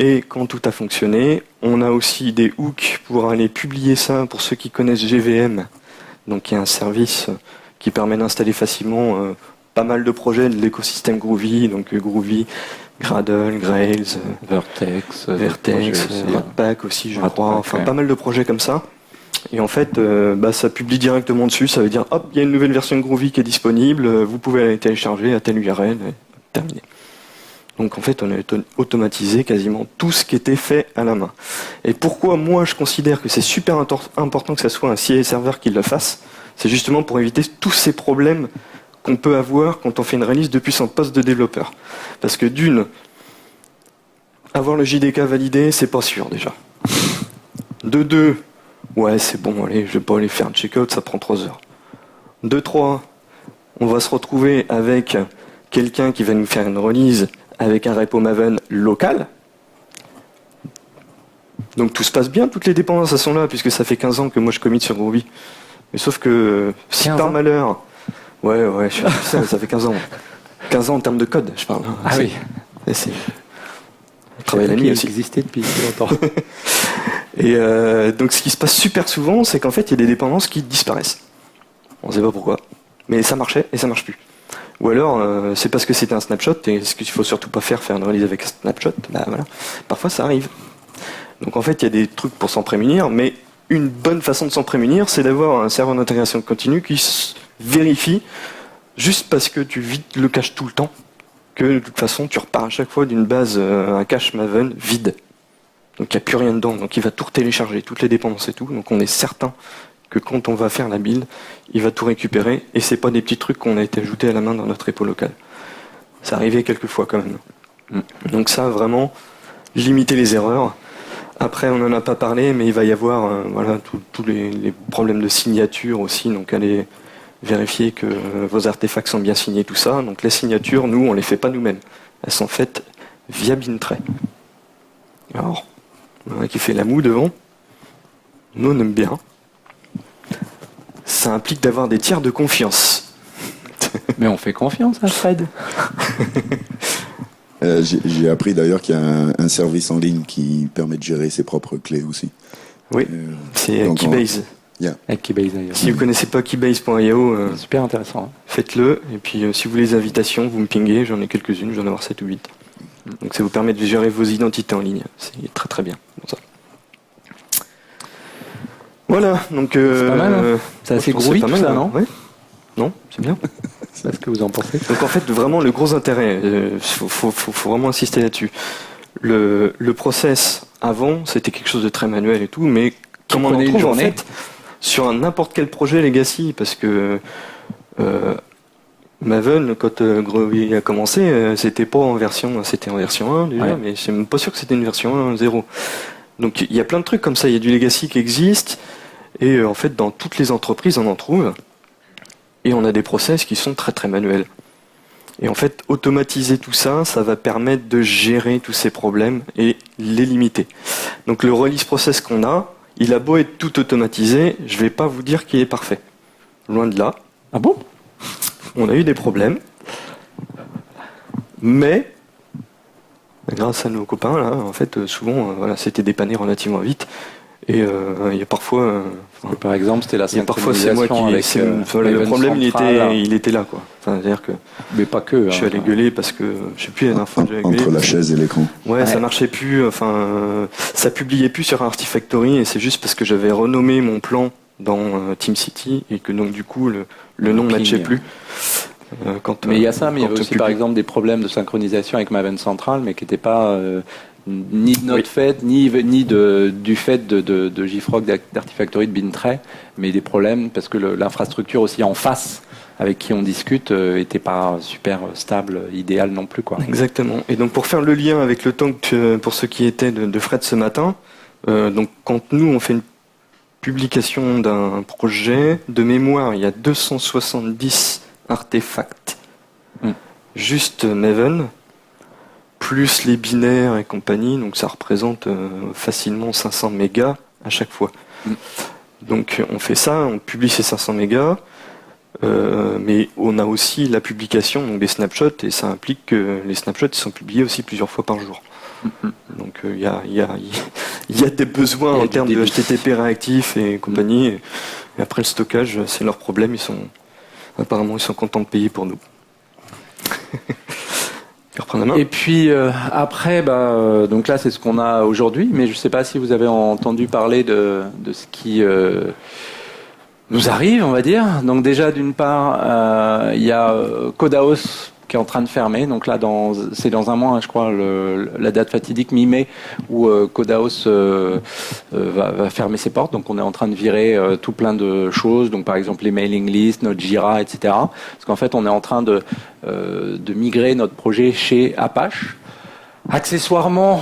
et quand tout a fonctionné, on a aussi des hooks pour aller publier ça pour ceux qui connaissent GVM, donc il y a un service qui permet d'installer facilement pas mal de projets de l'écosystème Groovy, donc Groovy, Gradle, Grails, Vertex, Webpack aussi, je crois. Enfin, pas mal de projets comme ça. Et en fait, ça publie directement dessus. Ça veut dire, hop, il y a une nouvelle version de Groovy qui est disponible. Vous pouvez la télécharger à telle URL. Et terminé. Donc en fait, on a automatisé quasiment tout ce qui était fait à la main. Et pourquoi moi je considère que c'est super important que ça soit un CI serveur qui le fasse, c'est justement pour éviter tous ces problèmes qu'on peut avoir quand on fait une release depuis son poste de développeur. Parce que d'une, avoir le JDK validé, c'est pas sûr déjà. De deux, ouais c'est bon, allez, je vais pas aller faire un checkout, ça prend 3 heures. De trois, on va se retrouver avec quelqu'un qui va nous faire une release avec un repo Maven local. Donc tout se passe bien, toutes les dépendances elles sont là, puisque ça fait 15 ans que moi je commit sur Groovy. Mais sauf que si par malheur... Ouais, ça fait 15 ans. 15 ans en termes de code, je parle. Ah oui. C'est... Je travaille la nuit aussi. Existé depuis longtemps. Et donc ce qui se passe super souvent, c'est qu'en fait il y a des dépendances qui disparaissent. On ne sait pas pourquoi. Mais ça marchait et ça marche plus. Ou alors, c'est parce que c'était un snapshot, et ce qu'il ne faut surtout pas faire une release avec un snapshot, voilà. Parfois ça arrive. Donc en fait, il y a des trucs pour s'en prémunir, mais une bonne façon de s'en prémunir, c'est d'avoir un serveur d'intégration continue qui vérifie, juste parce que tu vides le cache tout le temps, que de toute façon, tu repars à chaque fois d'une base, un cache Maven vide. Donc il n'y a plus rien dedans, donc il va tout télécharger, toutes les dépendances et tout, donc on est certain que quand on va faire la build, il va tout récupérer, et c'est pas des petits trucs qu'on a été ajoutés à la main dans notre repo local. Ça arrivait quelques fois quand même. Donc ça, vraiment, limiter les erreurs. Après, on n'en a pas parlé, mais il va y avoir tous les problèmes de signature aussi, donc allez vérifier que vos artefacts sont bien signés, tout ça. Donc les signatures, nous, on les fait pas nous-mêmes. Elles sont faites via Bintray. Alors, il y en a qui fait la moue devant. Nous, on aime bien. Ça implique d'avoir des tiers de confiance. Mais on fait confiance à Fred. J'ai appris d'ailleurs qu'il y a un service en ligne qui permet de gérer ses propres clés aussi. Oui, c'est Keybase. Avec Keybase d'ailleurs. Si vous ne connaissez pas keybase.io, super intéressant. Faites-le. Et puis si vous voulez les invitations, vous me pinguez. J'en ai quelques-unes, j'en ai avoir 7 ou 8. Donc ça vous permet de gérer vos identités en ligne. C'est très très bien. Bon, ça. Voilà, donc... c'est pas mal, hein. C'est assez groovy tout ça, non? Ouais. Non, c'est bien. C'est ce que vous en pensez. Donc en fait, vraiment, le gros intérêt, faut vraiment insister là-dessus. Le process, avant, c'était quelque chose de très manuel et tout, mais comme on en trouve en fait, sur n'importe quel projet legacy, parce que Maven, quand Groovy a commencé, c'était en version 1 déjà, ouais. Mais je suis même pas sûr que c'était une version 1.0. Donc il y a plein de trucs comme ça, il y a du legacy qui existe, et en fait, dans toutes les entreprises, on en trouve. Et on a des process qui sont très très manuels. Et en fait, automatiser tout ça, ça va permettre de gérer tous ces problèmes et les limiter. Donc le release process qu'on a, il a beau être tout automatisé, je vais pas vous dire qu'il est parfait. Loin de là. Ah bon? On a eu des problèmes. Mais, grâce à nos copains, là, en fait, souvent, c'était dépanné relativement vite. Et il y a parfois... par exemple, c'était la synchronisation parfois, c'est moi qui... avec le problème, il était là, quoi. Enfin, c'est-à-dire que... Mais pas que. Je suis allé gueuler parce que... Je sais plus, la dernière fois que j'ai gueulé... Entre la chaise et l'écran. Ouais, ça marchait plus. Enfin, ça publiait plus sur Artifactory, et c'est juste parce que j'avais renommé mon plan dans TeamCity, et que donc, du coup, le nom ne matchait plus. Mais il y a ça, mais il y avait aussi, par exemple, des problèmes de synchronisation avec Maven Central, mais qui n'étaient pas... ni de notre fait, ni du fait de JFrog, d'Artifactory, de Bintray, mais des problèmes parce que l'infrastructure aussi en face avec qui on discute était pas super stable, idéal non plus, quoi. Exactement. Et donc pour faire le lien avec le temps pour ceux qui étaient de Fred ce matin, donc quand nous on fait une publication d'un projet, de mémoire il y a 270 artefacts, juste Maven, plus les binaires et compagnie, donc ça représente facilement 500 mégas à chaque fois. Donc on fait ça, on publie ces 500 mégas, mais on a aussi la publication donc des snapshots, et ça implique que les snapshots ils sont publiés aussi plusieurs fois par jour. Donc il y a des besoins en termes de HTTP réactif et compagnie, et après le stockage, c'est leur problème, apparemment ils sont contents de payer pour nous. Et puis après, donc là c'est ce qu'on a aujourd'hui, mais je ne sais pas si vous avez entendu parler de ce qui nous arrive, on va dire. Donc déjà d'une part, il y a Codaos qui est en train de fermer. Donc là, c'est dans un mois, hein, je crois, la date fatidique mi-mai où Codaos va fermer ses portes. Donc on est en train de virer tout plein de choses. Donc par exemple les mailing lists, notre Jira, etc. Parce qu'en fait, on est en train de migrer notre projet chez Apache. Accessoirement,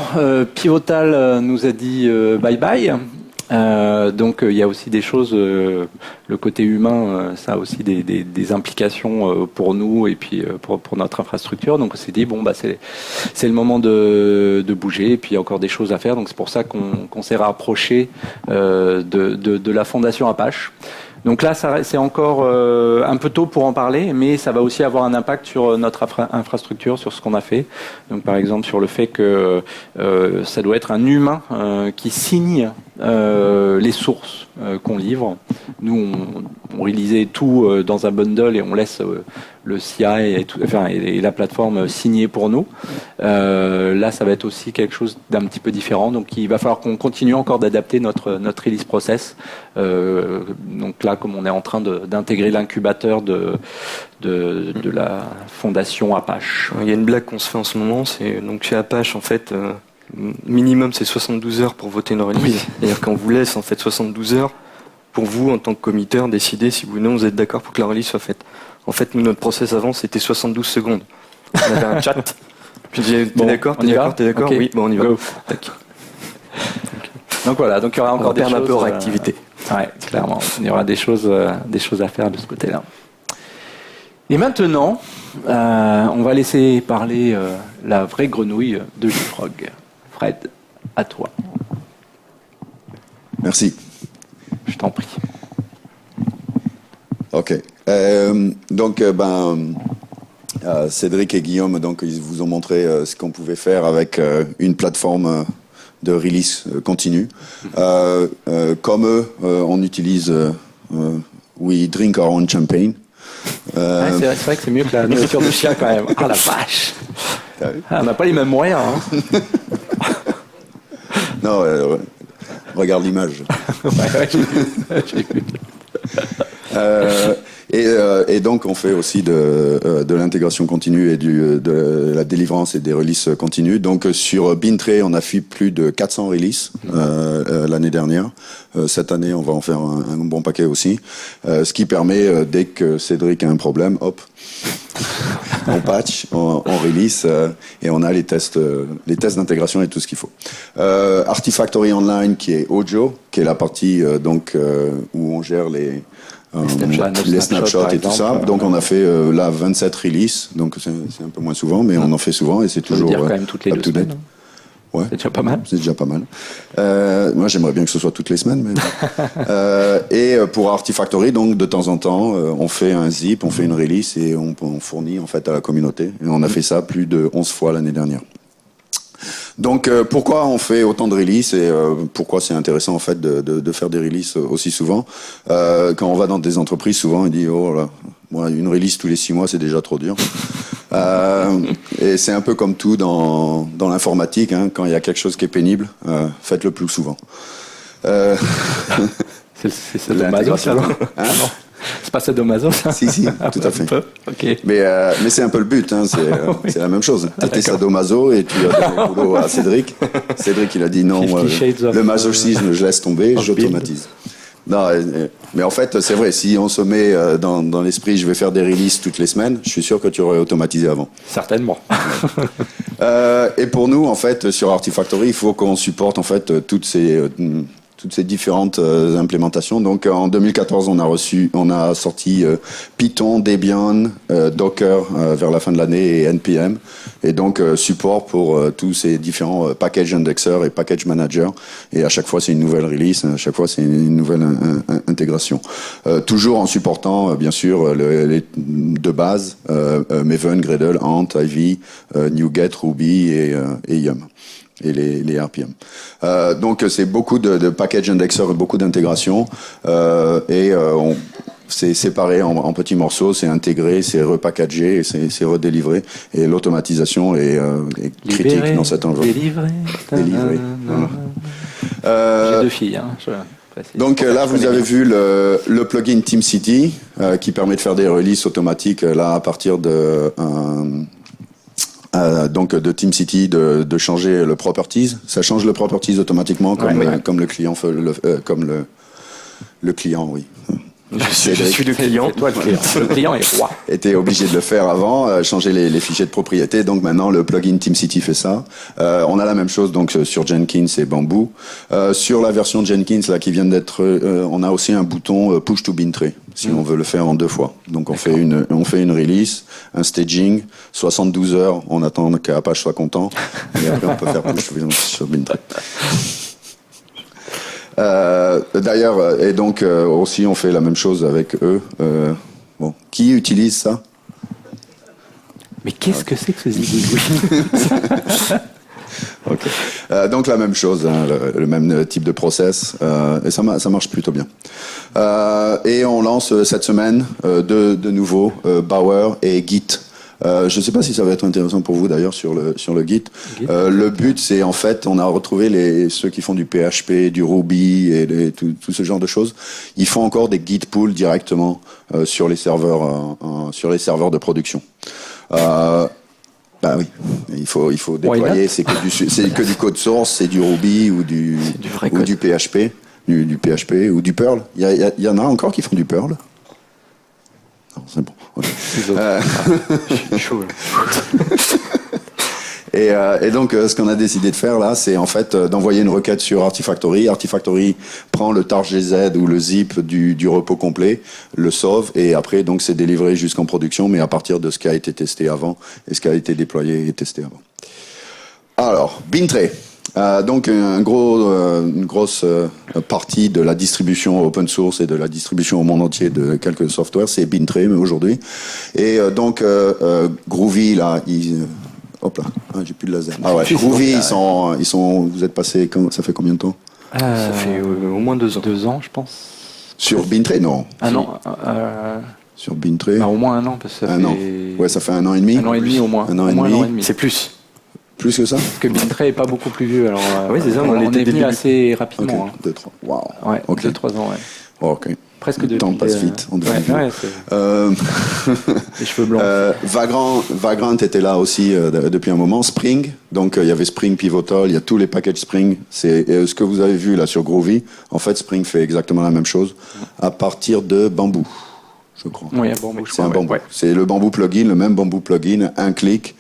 Pivotal nous a dit bye bye. Donc il y a aussi des choses, le côté humain, ça a aussi des implications pour nous et puis pour notre infrastructure. Donc on s'est dit c'est le moment de bouger et puis il y a encore des choses à faire. Donc c'est pour ça qu'on s'est rapproché de la fondation Apache. Donc là, c'est encore un peu tôt pour en parler, mais ça va aussi avoir un impact sur notre infrastructure, sur ce qu'on a fait. Donc par exemple sur le fait que ça doit être un humain qui signe les sources qu'on livre. Nous, on réalisait tout dans un bundle et on laisse le CI et la plateforme signer pour nous. Là, ça va être aussi quelque chose d'un petit peu différent. Donc il va falloir qu'on continue encore d'adapter notre release process. Donc là, comme on est en train d'intégrer l'incubateur de la fondation Apache. Il y a une blague qu'on se fait en ce moment, c'est donc chez Apache en fait minimum c'est 72 heures pour voter une release. Oui. C'est-à-dire qu'on vous laisse en fait 72 heures pour vous en tant que committeur décider si vous ou non vous êtes d'accord pour que la release soit faite. En fait, nous notre process avant c'était 72 secondes. On avait un chat. Puis j'ai dit, t'es d'accord, t'es d'accord, okay. Oui, bon on y va. Donc voilà, donc il y aura encore des choses. Un peu en réactivité. Ouais, clairement. Il y aura des choses à faire de ce côté-là. Et maintenant, on va laisser parler la vraie grenouille de JFrog. Fred, à toi. Merci. Je t'en prie. Ok. Donc, Cédric et Guillaume, donc, ils vous ont montré ce qu'on pouvait faire avec une plateforme de release continue. Comme eux, on utilise We Drink Our Own Champagne. C'est vrai que c'est mieux que la nourriture de chien quand même. Ah la vache! On n'a pas les mêmes moyens. Hein. Non, regarde l'image. J'ai vu. Et donc on fait aussi de l'intégration continue et de la délivrance et des releases continues. Donc sur Bintray, on a fait plus de 400 releases l'année dernière. Cette année, on va en faire un bon paquet aussi. Ce qui permet, dès que Cédric a un problème, hop, on patch, on release et on a les tests d'intégration et tout ce qu'il faut. Artifactory Online, qui est Ojo, qui est la partie où on gère les snapshots et tout ça. Donc on a fait là 27 releases, donc c'est un peu moins souvent, mais on en fait souvent et c'est toujours dire quand même toutes les 2 semaines. Ouais, c'est déjà pas mal. C'est déjà pas mal. Moi, j'aimerais bien que ce soit toutes les semaines. Mais et pour Artifactory, donc de temps en temps, on fait un zip, on fait une release et on fournit en fait à la communauté. Et on a fait ça plus de 11 fois l'année dernière. Donc pourquoi on fait autant de releases et pourquoi c'est intéressant en fait de faire des releases aussi souvent. Quand on va dans des entreprises, souvent on dit oh là, moi une release tous les 6 mois c'est déjà trop dur. Et c'est un peu comme tout dans l'informatique, hein, quand il y a quelque chose qui est pénible, faites-le plus souvent. C'est sadomaso, ça, non? Hein, non. C'est pas sadomaso, ça? Si, tout à fait. Okay. Mais c'est un peu le but, hein, c'est la même chose. T'étais sadomaso et tu as donné le boulot à Cédric. Cédric, il a dit non, le masochisme, je laisse tomber, j'automatise. Non, mais en fait, c'est vrai, si on se met dans l'esprit, je vais faire des releases toutes les semaines, je suis sûr que tu aurais automatisé avant. Certainement. Et pour nous, en fait, sur Artifactory, il faut qu'on supporte en fait toutes ces différentes implémentations. Donc en 2014, on a sorti Python, Debian, Docker vers la fin de l'année et NPM. Et donc support pour tous ces différents package indexers et package managers. Et à chaque fois, c'est une nouvelle release, à chaque fois, c'est une nouvelle intégration. Toujours en supportant, bien sûr, les de base, Maven, Gradle, Ant, Ivy, NuGet, Ruby et Yum. Et les RPM. Donc c'est beaucoup de package indexer et beaucoup d'intégration. c'est séparé en petits morceaux, c'est intégré, c'est repackagé, et c'est redélivré. Et l'automatisation est critique Libéré, dans cet enjeu. Délivré. Délivré. J'ai 2 filles. Hein, donc là, vous avez vu le plugin TeamCity qui permet de faire des releases automatiques là à partir de donc de TeamCity de changer le properties. Ça change le properties automatiquement comme le client comme le client, oui. Je suis le client. C'est toi le client. Le client est roi. Était obligé de le faire avant, changer les fichiers de propriété. Donc maintenant, le plugin TeamCity fait ça. On a la même chose donc sur Jenkins et Bamboo. Sur la version Jenkins là qui vient d'être, on a aussi un bouton push to Bintray si on veut le faire en 2 fois. Donc on fait une release, un staging, 72 heures. On attend qu'Apache soit content et après on peut faire push sur Bintray. D'ailleurs, et donc aussi on fait la même chose avec eux. Bon, qui utilise ça? Mais qu'est-ce que c'est que ce zigouigoui? Okay. Donc la même chose, hein, le même type de process, et ça marche plutôt bien. Et on lance cette semaine de nouveau Bower et Git. Je ne sais pas si ça va être intéressant pour vous d'ailleurs sur le Git. Le but, c'est en fait, on a retrouvé ceux qui font du PHP, du Ruby et tout ce genre de choses. Ils font encore des Git pools directement sur les serveurs de production. Bah oui, il faut déployer. C'est que du code source, c'est du Ruby ou du PHP, du PHP ou du Perl. Il y en a encore qui font du Perl. Non, c'est bon. Okay. Je suis chaud. Et donc, ce qu'on a décidé de faire là, c'est en fait d'envoyer une requête sur Artifactory. Artifactory prend le targz ou le zip du repos complet, le sauve, et après, donc, c'est délivré jusqu'en production, mais à partir de ce qui a été testé avant et ce qui a été déployé et testé avant. Alors, Bintray. Donc une grosse partie de la distribution open source et de la distribution au monde entier de quelques softwares, c'est Bintray aujourd'hui. Et donc Groovy là, hop là, j'ai plus de laser. Ah ouais, Groovy ils sont. Vous êtes passé, ça fait combien de temps? Ça fait au moins 2 ans. 2 ans, je pense. Sur Bintray, non. Ah non. Sur Bintray. Bah, au moins 1 an parce que ça fait. An. Ouais, ça fait 1 an et demi. 1 an et demi au moins. Un an et demi. C'est plus. Plus que ça? Parce que Bintray est pas beaucoup plus vieux, alors oui, c'est ça, on est venu début. assez rapidement. Okay. 2, 3. Waouh. Ouais, okay. 2-3 ans, ouais. Oh, ok. Presque le temps passe vite. On devient ouais, les cheveux blancs. Vagrant était là aussi depuis un moment. Spring, donc il y avait Spring Pivotal, il y a tous les packages Spring. C'est ce que vous avez vu là sur Groovy. En fait, Spring fait exactement la même chose à partir de Bamboo, je crois. Oui, Bamboo. C'est un Bamboo. Ouais. C'est le Bamboo plugin, le même Bamboo plugin, un clic.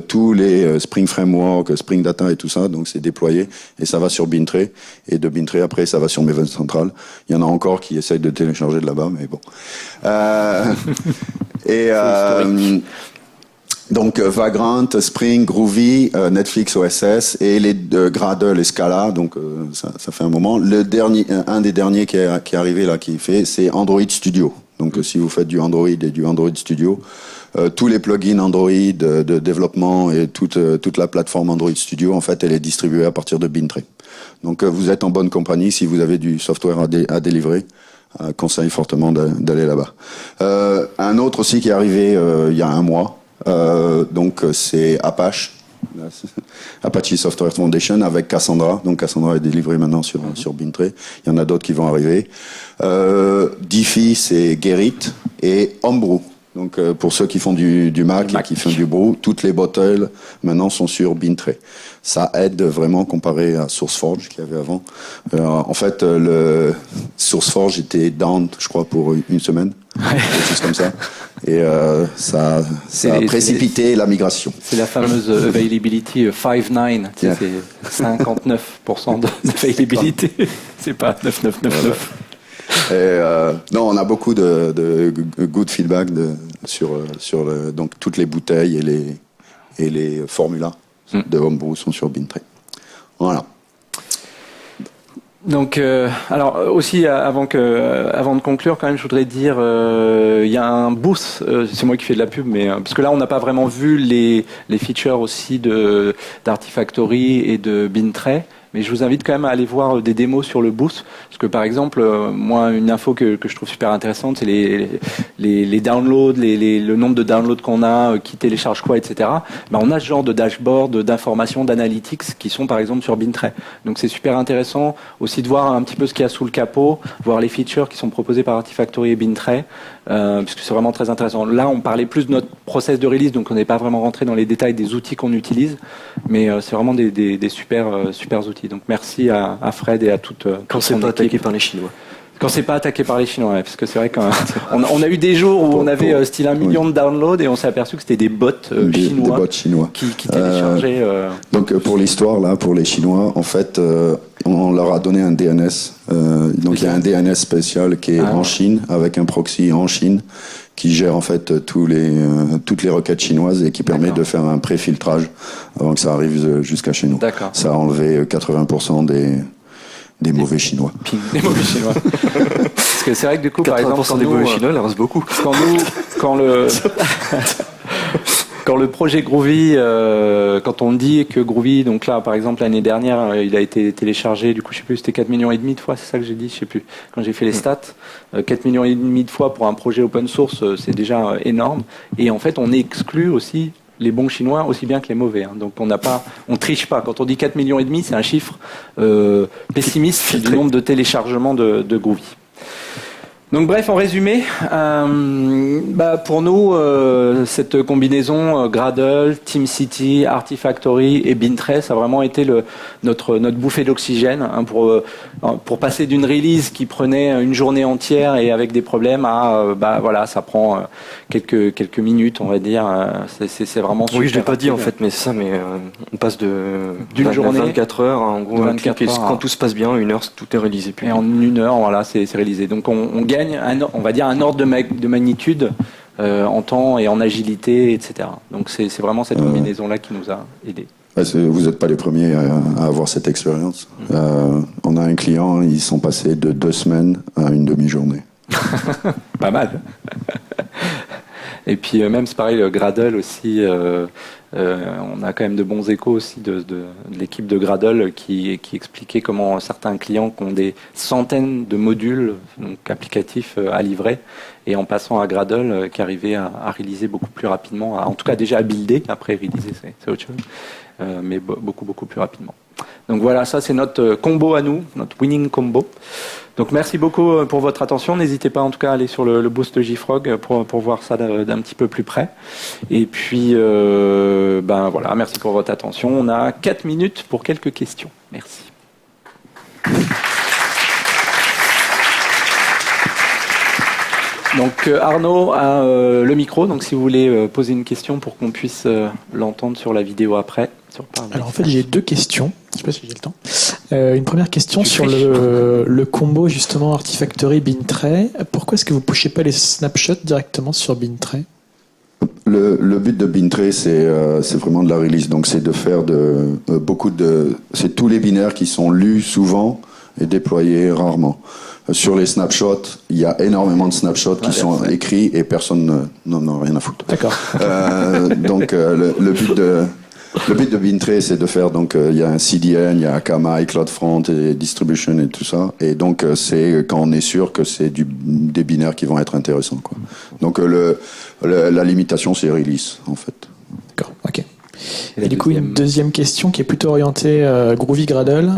Tous les Spring Framework, Spring Data et tout ça, donc c'est déployé et ça va sur Bintray, et de Bintray après ça va sur Maven Central. Il y en a encore qui essayent de télécharger de là-bas, mais bon. Donc Vagrant, Spring, Groovy, Netflix OSS et les Gradle et Scala, donc ça fait un moment. Un des derniers qui est arrivé là, c'est Android Studio. Donc si vous faites du Android et du Android Studio, tous les plugins Android de développement et toute la plateforme Android Studio, en fait, elle est distribuée à partir de Bintray. Donc vous êtes en bonne compagnie si vous avez du software à délivrer. Conseille fortement d'aller là-bas. Un autre aussi qui est arrivé il y a 1 mois, donc c'est Apache. Apache Software Foundation avec Cassandra. Donc Cassandra est délivré maintenant sur Bintray. Il y en a d'autres qui vont arriver. Diffie, c'est Gerrit et Homebrew. Donc pour ceux qui font du Mac et qui font du Brew, toutes les bottles maintenant sont sur Bintray. Ça aide vraiment comparé à SourceForge qu'il y avait avant. En fait, le SourceForge était down, je crois, pour 1 semaine, quelque chose comme ça. Et ça a précipité la migration. C'est la fameuse availability 5.9, yeah. C'est 59% d'availability. C'est pas 9.999. Non, on a beaucoup de good feedback sur donc toutes les bouteilles et les formulas de Homebrew sont sur Bintray. Voilà. Donc, alors aussi avant de conclure, quand même, je voudrais dire, il y a un boost. C'est moi qui fais de la pub, mais parce que là, on n'a pas vraiment vu les features aussi d'Artifactory et de Bintray. mais je vous invite quand même à aller voir des démos sur le booth, parce que par exemple, moi, une info que je trouve super intéressante, c'est les downloads, le nombre de downloads qu'on a, qui télécharge quoi, etc. Ben, on a ce genre de dashboard, d'informations, d'analytics qui sont par exemple sur Bintray. Donc c'est super intéressant aussi de voir un petit peu ce qu'il y a sous le capot, voir les features qui sont proposées par Artifactory et Bintray, puisque c'est vraiment très intéressant. Là, on parlait plus de notre process de release, donc on n'est pas vraiment rentré dans les détails des outils qu'on utilise, mais c'est vraiment des super outils. Donc merci à Fred et à toute Quand c'est pas attaqué par les Chinois. Quand c'est pas attaqué par les Chinois, ouais, parce que c'est vrai qu'on a eu des jours où on avait style 1 million de downloads et on s'est aperçu que c'était des bots chinois, des bots chinois qui téléchargeaient. Donc pour l'histoire là, pour les Chinois, en fait, on leur a donné un DNS. Donc il y a un DNS spécial qui est en Chine avec un proxy en Chine qui gère en fait toutes les requêtes chinoises et qui permet de faire un pré-filtrage avant que ça arrive jusqu'à chez nous. D'accord. Ça a enlevé 80% des mauvais Chinois. Des mauvais Chinois. Parce que c'est vrai que du coup, par exemple, des mauvais Chinois, il en reste beaucoup. Quand le projet Groovy, quand on dit que Groovy, donc là, par exemple, l'année dernière, il a été téléchargé, du coup, je sais plus, c'était 4,5 millions de fois, c'est ça que j'ai dit, je sais plus, quand j'ai fait les stats. 4,5 millions de fois pour un projet open source, c'est déjà énorme. Et en fait, on exclut aussi les bons Chinois aussi bien que les mauvais. Hein. Donc on triche pas. Quand on dit 4,5 millions, c'est un chiffre pessimiste du nombre de téléchargements de Groovy. Donc bref, en résumé, pour nous, cette combinaison Gradle, TeamCity, Artifactory et Bintray, ça a vraiment été notre bouffée d'oxygène hein, pour passer d'une release qui prenait une journée entière et avec des problèmes à voilà, ça prend quelques minutes, on va dire. C'est vraiment super. Oui, je l'ai pas dit en fait, mais c'est ça. Mais on passe d'une journée 24 heures, en gros, 24 heures, quand tout se passe bien, 1 heure, tout est réalisé. Et en 1 heure, voilà, c'est réalisé. Donc on gagne on va dire un ordre de magnitude en temps et en agilité, etc. Donc c'est vraiment cette combinaison-là qui nous a aidés. Vous n'êtes pas les premiers à avoir cette expérience. On a un client, ils sont passés de 2 semaines à une demi-journée. Pas mal. Et puis même c'est pareil, le Gradle aussi, on a quand même de bons échos aussi de l'équipe de Gradle qui expliquait comment certains clients qui ont des centaines de modules donc applicatifs à livrer et en passant à Gradle qui arrivaient à réaliser beaucoup plus rapidement, en tout cas déjà à builder, après réaliser c'est autre chose, mais beaucoup plus rapidement. Donc voilà, ça c'est notre combo à nous, notre winning combo. Donc merci beaucoup pour votre attention. N'hésitez pas en tout cas à aller sur le boost de JFrog pour voir ça d'un petit peu plus près. Et puis voilà, merci pour votre attention. On a 4 minutes pour quelques questions. Merci. Donc Arnaud a le micro, donc si vous voulez poser une question pour qu'on puisse l'entendre sur la vidéo après. Alors en fait j'ai 2 questions, je ne sais pas si j'ai le temps. Une première question sur le combo justement Artifactory Bintray. Pourquoi est-ce que vous ne pushez pas les snapshots directement sur Bintray ? Le but de Bintray, c'est vraiment de la release. Donc c'est de faire c'est tous les binaires qui sont lus souvent et déployés rarement. Sur les snapshots, il y a énormément de snapshots qui sont écrits et personne n'en a rien à foutre. D'accord. Donc le but de Bintray, c'est de faire, donc il y a un CDN, il y a Akamai, CloudFront et Distribution et tout ça. Et donc c'est quand on est sûr que c'est des binaires qui vont être intéressants, quoi. Donc la limitation, c'est release, en fait. D'accord, ok. Et du coup, une deuxième question qui est plutôt orientée Groovy Gradle.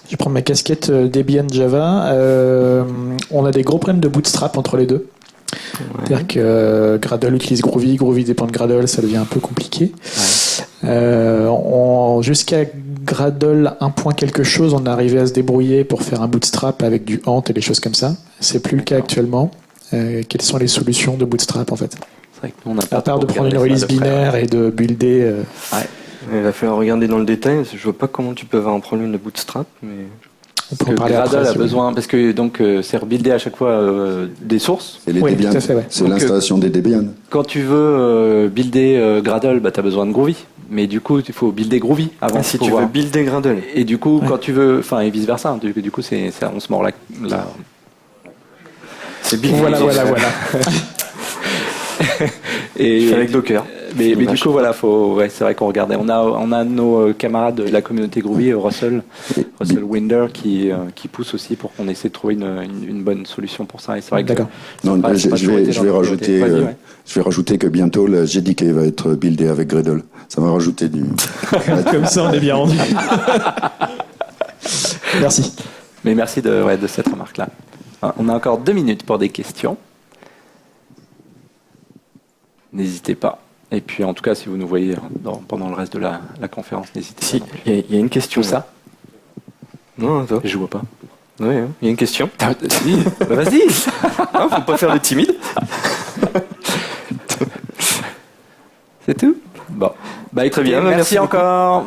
Je prends ma casquette Debian Java. On a des gros problèmes de bootstrap entre les deux. Ouais. C'est-à-dire que Gradle utilise Groovy, Groovy dépend de Gradle, ça devient un peu compliqué. Ouais. Jusqu'à Gradle 1 point quelque chose, on est arrivé à se débrouiller pour faire un bootstrap avec du Ant et des choses comme ça. C'est plus le cas actuellement. Quelles sont les solutions de bootstrap en fait ? C'est vrai que nous, on a pas à part de prendre une release binaire et de builder. Ouais. Il va falloir regarder dans le détail. Je vois pas comment tu peux en prendre une de bootstrap, mais. On peut en parler Gradle après, a besoin, parce que donc c'est rebuilder à chaque fois des sources. C'est les Debian. Tout à fait, ouais. C'est l'installation des Debian. Quand tu veux builder Gradle, tu as besoin de Groovy. Mais du coup, il faut builder Groovy avant. Si tu veux builder Gradle. Et du coup, quand tu veux, enfin et vice versa. Du coup, on se mord la... C'est bien. Voilà. Et Je fais avec Docker. mais du dommage. coup, voilà, c'est vrai qu'on regardait. On a nos camarades de la communauté Groovy, Russell Winder, qui pousse aussi pour qu'on essaie de trouver une bonne solution pour ça. Et c'est vrai que D'accord. Non, c'est pas je toujours été vais dans notre rajouter, priorité. Vas-y, ouais. je vais rajouter que bientôt le JDK va être buildé avec Gradle. Ça va rajouter du. Comme ça, on est bien rendu. Merci. Mais merci de cette remarque-là. On a encore 2 minutes pour des questions. N'hésitez pas. Et puis, en tout cas, si vous nous voyez pendant le reste de la conférence, n'hésitez Si, pas. non plus. il y a une question. Tout ça Non, attends. Je vois pas. Oui, il y a une question. Si, bah vas-y. Ah, faut pas faire le timide. C'est tout. Bon. Bah, Très bien, écoutez, merci merci beaucoup. encore.